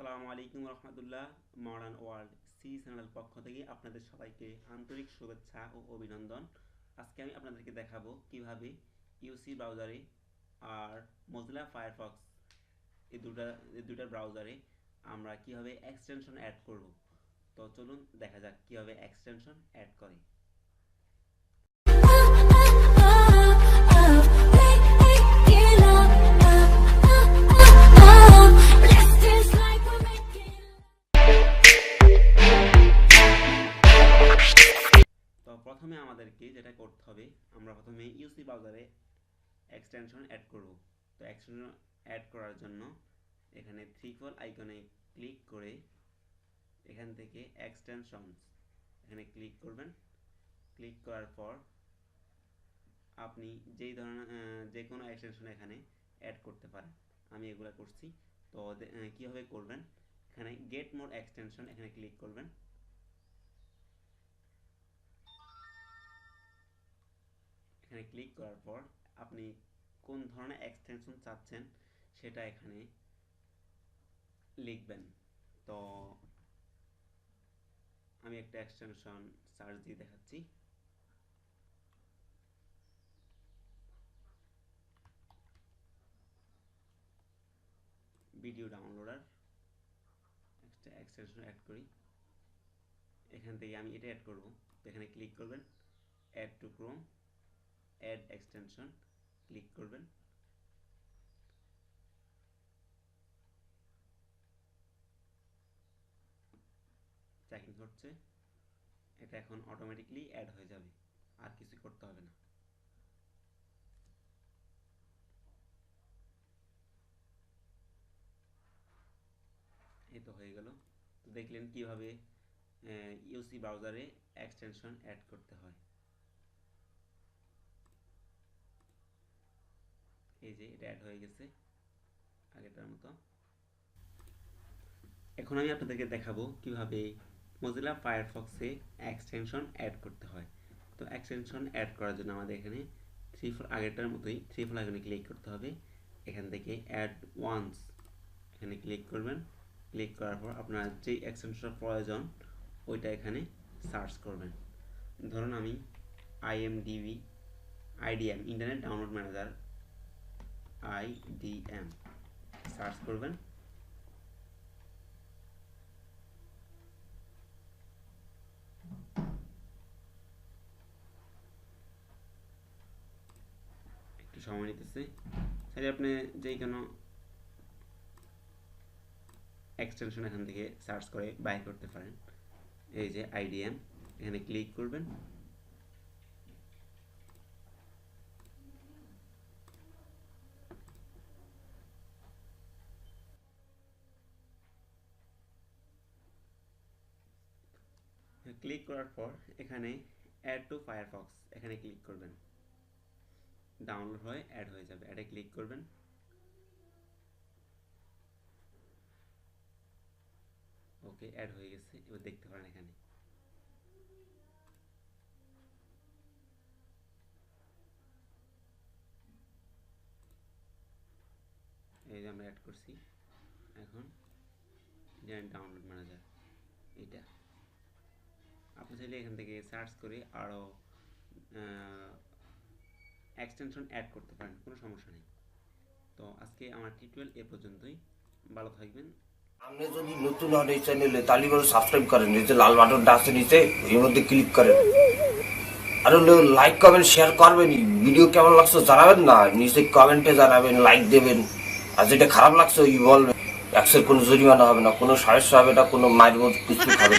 আসসালামু আলাইকুম রহমতুল্লাহ। Modern world C channel পক্ষ থেকে আপনাদের সবাইকে আন্তরিক শুভেচ্ছা ও অভিনন্দন। আজকে আমি আপনাদেরকে দেখাবো কিভাবে ইউসি ব্রাউজারে আর মজিলা ফায়ারফক্স এই দুটার ব্রাউজারে আমরা কিভাবে এক্সটেনশন অ্যাড করব। তো চলুন দেখা যাক কিভাবে এক্সটেনশন অ্যাড করে। প্রথমে আমাদেরকে যেটা করতে হবে, আমরা প্রথমে ইউসি ব্রাউজারে এক্সটেনশন অ্যাড করব। তো এক্সটেনশন অ্যাড করার জন্য এখানে ট্রিপল আইকনে ক্লিক করে এখান থেকে এক্সটেনশনস এখানে ক্লিক করবেন। ক্লিক করার পর আপনি যেই ধরনের যে কোনো এক্সটেনশন এখানে অ্যাড করতে পারেন। আমি এগুলো করছি। তো কীভাবে করবেন, এখানে গেট মোর এক্সটেনশন এখানে ক্লিক করবেন। এখানে ক্লিক করার পর আপনি কোন ধরনের এক্সটেনশন চাচ্ছেন সেটা এখানে লিখবেন। তো আমি একটা এক্সটেনশন সার্চ দিয়ে দেখাচ্ছি। ভিডিও ডাউনলোডার একটা এক্সটেনশন অ্যাড করি। এখান থেকে আমি এটা অ্যাড করব। তো এখানে ক্লিক করবেন, add to Chrome, add extension click করবেন। চেকিং হচ্ছে, এটা এখন অটোমেটিকলি অ্যাড হয়ে যাবে, আর কিছু করতে হবে না। এই তো হয়ে গেল। তো দেখলেন কিভাবে ইউসি ব্রাউজারে এক্সটেনশন অ্যাড করতে হয়। এই যে এটা অ্যাড হয়ে গেছে আগেটার মতো। এখন আমি আপনাদেরকে দেখাবো কিভাবে মজিলা ফায়ারফক্সে এক্সটেনশন অ্যাড করতে হয়। তো এক্সটেনশন অ্যাড করার জন্য আমাদের এখানে আগেরটার মতোই ট্রিপল আইকনে ক্লিক করতে হবে। এখান থেকে অ্যাড ওয়ান্স এখানে ক্লিক করবেন। ক্লিক করার পর আপনার যে এক্সটেনশন প্রয়োজন ওইটা এখানে সার্চ করবেন। ধরুন আমি IDM internet download manager IDM search করবেন। একটু সময় নিতেছে। তাহলে আপনি যেই কোনো এক্সটেনশন এখান থেকে সার্চ করে বাই করতে পারেন। এই যে আইডিএম এখানে ক্লিক করবেন। ক্লিক করার পর এখানে অ্যাড টু ফায়ারফক্স এখানে ক্লিক করবেন। ডাউনলোড হয়ে অ্যাড হয়ে যাবে, অ্যাডে ক্লিক করবেন। ওকে, অ্যাড হয়ে গেছে। এবার দেখতে পারেন এখানে এই যে আমরা অ্যাড করছি। এখন ডাউনলোড ম্যানেজার এটা আপনি চাইলে এখান থেকে সার্চ করে আরও এক্সটেনশন অ্যাড করতে পারেন, কোনো সমস্যা নেই। তো আজকে আমার টিউটোরিয়াল এ পর্যন্তই। ভালো থাকবেন। আপনি যদি নতুন হন এই চ্যানেলে তাহলে বলে সাবস্ক্রাইব করেন, এই যে লাল বাটনটা আছে নিচে এর মধ্যে ক্লিক করেন। আর লাইক কমেন্ট শেয়ার করবেন। ভিডিও কেমন লাগছে জানাবেন না, নিচে কমেন্টে জানাবেন, লাইক দেবেন। আর যেটা খারাপ লাগছে ওই বলবেন। অ্যাক্সের কোনো জরিমানা হবে না, কোনো সমস্যা হবে না, কোনো মাইর কিছু খাবে